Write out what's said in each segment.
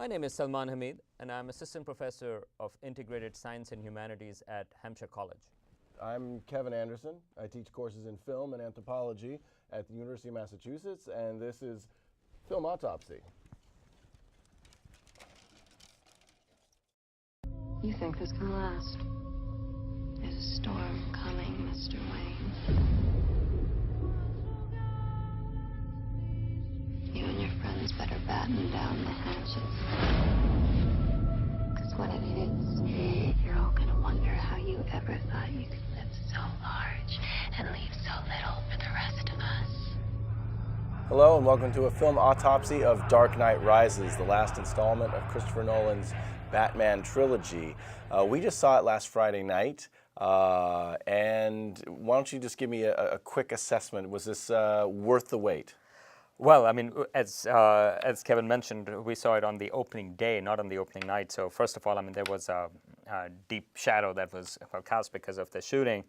My name is Salman Hamid, and I'm Assistant Professor of Integrated Science and Humanities at Hampshire College. I'm Kevin Anderson. I teach courses in film and anthropology at the University of Massachusetts, and this is Film Autopsy. You think this can last? There's a storm coming, Mr. Wayne. You and your friends better batten down the hatches. Because when it hits, you're all gonna wonder how you ever thought you could live so large and leave so little for the rest of us. Hello, and welcome to a film autopsy of Dark Knight Rises, the last installment of Christopher Nolan's Batman trilogy. We just saw it last Friday night, and why don't you just give me a quick assessment? Was this worth the wait? Well, I mean, as Kevin mentioned, we saw it on the opening day, not on the opening night. So first of all, I mean, there was a deep shadow that was cast because of the shooting,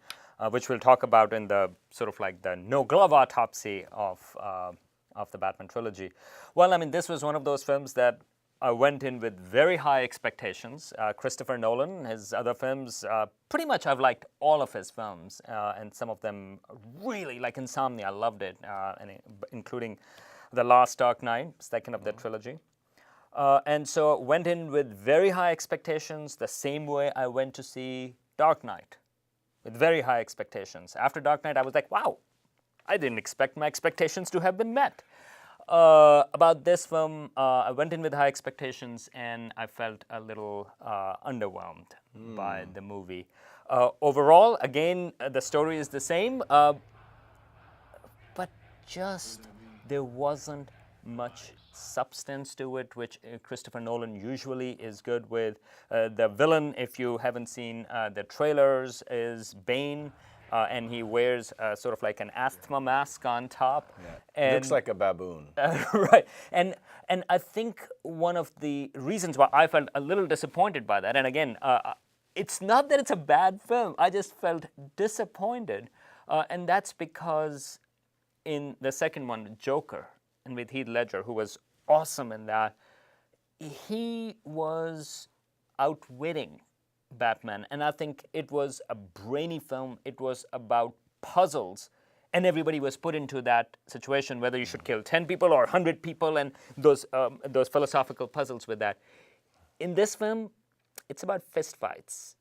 which we'll talk about in the sort of like the no-glove autopsy of the Batman trilogy. Well, I mean, this was one of those films that I went in with very high expectations. Christopher Nolan, his other films, pretty much I've liked all of his films, and some of them really, like Insomnia, I loved it, including The Last Dark Knight, second of the trilogy. And so went in with very high expectations, the same way I went to see Dark Knight, with very high expectations. After Dark Knight, I was like, wow, I didn't expect my expectations to have been met. About this film, I went in with high expectations, and I felt a little underwhelmed by the movie. Overall, again, the story is the same, but just there wasn't much substance to it, which Christopher Nolan usually is good with. The villain, if you haven't seen the trailers, is Bane. And he wears sort of like an asthma mask on top. Yeah. And, Looks like a baboon. Right. And I think one of the reasons why I felt a little disappointed by that, and again, it's not that it's a bad film, I just felt disappointed. And that's because in the second one, Joker, and with Heath Ledger, who was awesome in that, he was outwitting Batman, and I think it was a brainy film. It was about puzzles, and everybody was put into that situation, whether you should kill 10 people or 100 people, and those philosophical puzzles with that. In this film, it's about fistfights,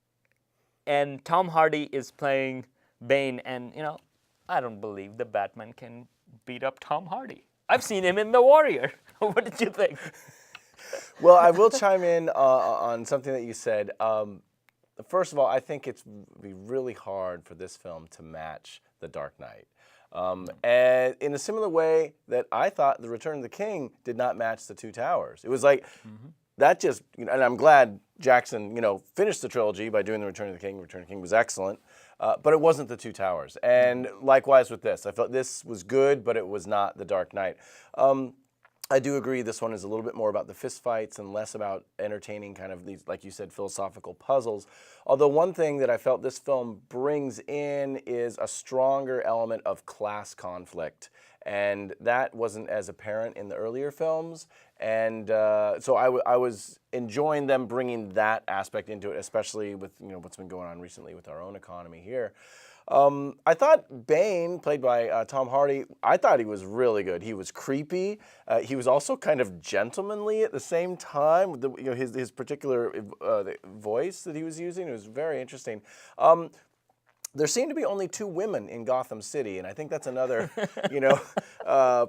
and Tom Hardy is playing Bane, and you know, I don't believe the Batman can beat up Tom Hardy. I've seen him in The Warrior. What did you think? Well, I will chime in on something that you said. First of all, I think it's be really hard for this film to match The Dark Knight. And in a similar way that I thought The Return of the King did not match The Two Towers. It was like, that just, you know, and I'm glad Jackson, you know, finished the trilogy by doing The Return of the King. Return of the King was excellent, but it wasn't The Two Towers. And likewise with this, I felt this was good, but it was not The Dark Knight. I do agree this one is a little bit more about the fistfights and less about entertaining kind of these, like you said, philosophical puzzles. Although one thing that I felt this film brings in is a stronger element of class conflict. And that wasn't as apparent in the earlier films. And so I was enjoying them bringing that aspect into it, especially with, you know, what's been going on recently with our own economy here. I thought Bane, played by Tom Hardy, I thought he was really good. He was creepy. He was also kind of gentlemanly at the same time. With you know, his particular voice that he was using, it was very interesting. There seem to be only 2 women in Gotham City, and I think that's another, you know,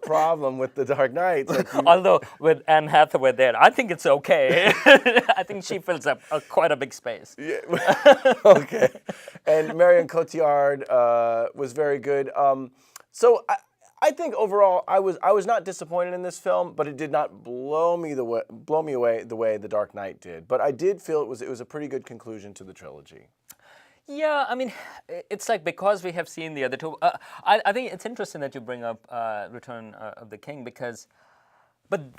problem with The Dark Knight. Like Although with Anne Hathaway there, I think it's okay. I think she fills up quite a big space. Yeah. Okay. And Marion Cotillard was very good. So I think overall I was not disappointed in this film, but it did not blow me away the way The Dark Knight did. But I did feel it was a pretty good conclusion to the trilogy. Yeah, I mean, it's like because we have seen the other two. I think it's interesting that you bring up Return of the King but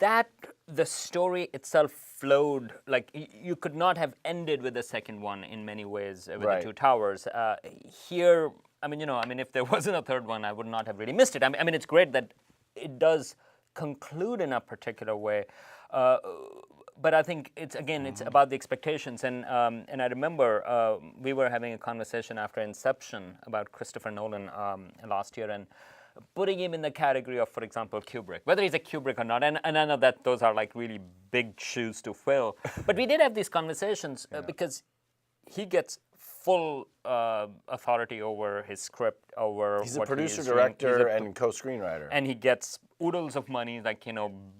the story itself flowed, like you could not have ended with the second one in many ways with Right. The Two Towers. Here, I mean, if there wasn't a third one, I would not have really missed it. I mean, it's great that it does conclude in a particular way. but I think it's again it's about the expectations, and I remember we were having a conversation after Inception about Christopher Nolan last year, and putting him in the category of, for example, Kubrick, whether he's a Kubrick or not, and I know that those are like really big shoes to fill, but we did have these conversations because he gets full authority over his script, over He's what a producer, he's doing. director, and co-screenwriter. And he gets oodles of money, like,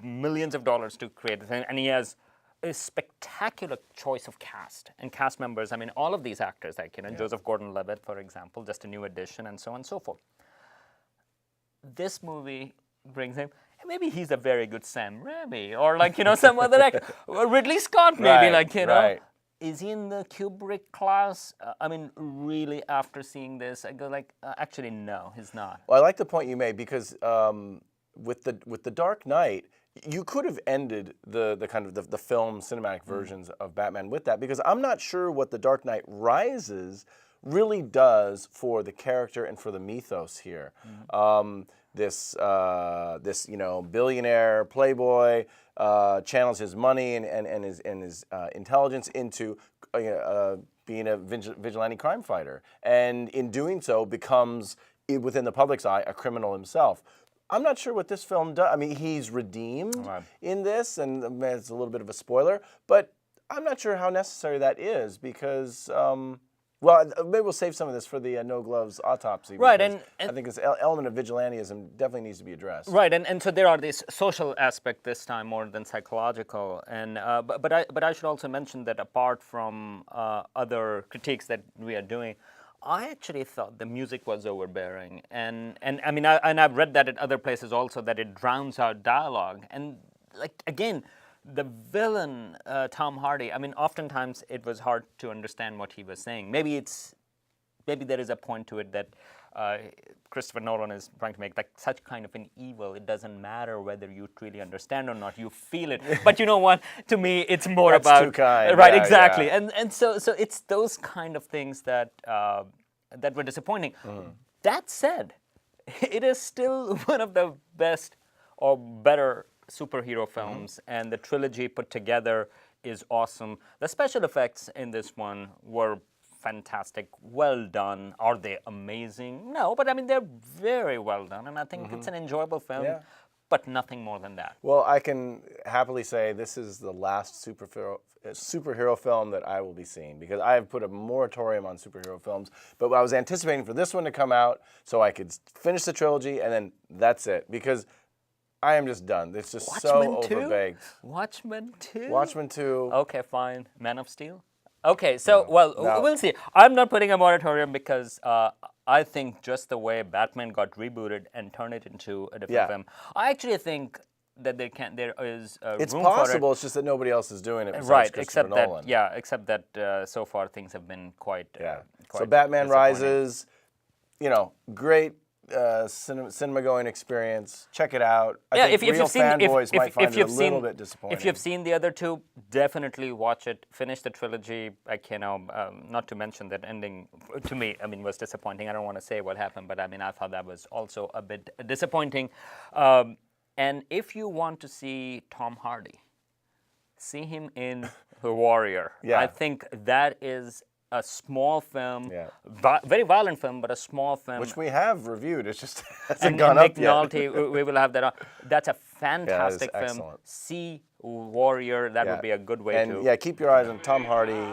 millions of dollars to create the thing. And he has a spectacular choice of cast and cast members. I mean, all of these actors, like, Joseph Gordon-Levitt, for example, just a new addition, and so on and so forth. This movie brings him, maybe he's a very good Sam Raimi, or like, some other actor, or Ridley Scott, maybe, Right. Is he in the Kubrick class? I mean, really, after seeing this, I go like, actually, no, he's not. Well, I like the point you made because with the Dark Knight, you could have ended the kind of the film cinematic versions of Batman with that, because I'm not sure what the Dark Knight Rises really does for the character and for the mythos here. This billionaire playboy channels his money and his intelligence into being a vigilante crime fighter, and in doing so becomes, within the public's eye, a criminal himself. I'm not sure what this film does. I mean, he's redeemed in this, and it's a little bit of a spoiler, but I'm not sure how necessary that is, because well, maybe we'll save some of this for the No Gloves autopsy. Right, and I think this element of vigilantism definitely needs to be addressed. Right, and so there are these social aspect this time more than psychological, and but I should also mention that apart from other critiques that we are doing, I actually thought the music was overbearing, and I mean, I've read that at other places also, that it drowns out dialogue, and like again. The villain, Tom Hardy, I mean, oftentimes it was hard to understand what he was saying. Maybe there is a point to it that Christopher Nolan is trying to make, like, such kind of an evil. It doesn't matter whether you truly understand or not. You feel it. But you know what? To me, it's more That's about too kind. right, Yeah, exactly. yeah. And so it's those kind of things that that were disappointing. That said, it is still one of the best or better superhero films, and the trilogy put together is awesome. The special effects in this one were fantastic, well done. Are they amazing? No, but I mean, they're very well done, and I think it's an enjoyable film, but nothing more than that. Well, I can happily say this is the last superhero film that I will be seeing, because I have put a moratorium on superhero films, but I was anticipating for this one to come out so I could finish the trilogy, and then that's it, because I am just done. It's just so overbaked. Watchmen 2? Watchmen 2. Okay, fine. Man of Steel? Okay, so, we'll see. I'm not putting a moratorium because I think just the way Batman got rebooted and turned it into a different film, I actually think that there is It's room possible, for it. it's just that nobody else is doing it besides Right, Christopher Nolan. except that so far things have been quite So Batman disappointing. Rises, great cinema-going experience. Check it out. I think real fanboys might find it a little bit disappointing. If you've seen the other two, definitely watch it. Finish the trilogy. Not to mention that ending, to me, I mean, was disappointing. I don't want to say what happened, but I mean, I thought that was also a bit disappointing. And if you want to see Tom Hardy, see him in The Warrior. I think that is a small film, very violent film, but a small film. Which we have reviewed. It just hasn't gone up yet. Nolte, we will have that on. That's a fantastic film. Excellent. See Warrior. That would be a good way to. And keep your eyes on Tom Hardy,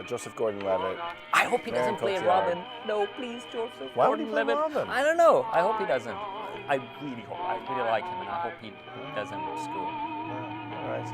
Joseph Gordon-Levitt. I hope he doesn't play Cotillard. Robin. No, please, Joseph Why would he play Gordon-Levitt. Robin? I don't know. I hope he doesn't. I really hope. I really like him, and I hope he doesn't screw up. All right.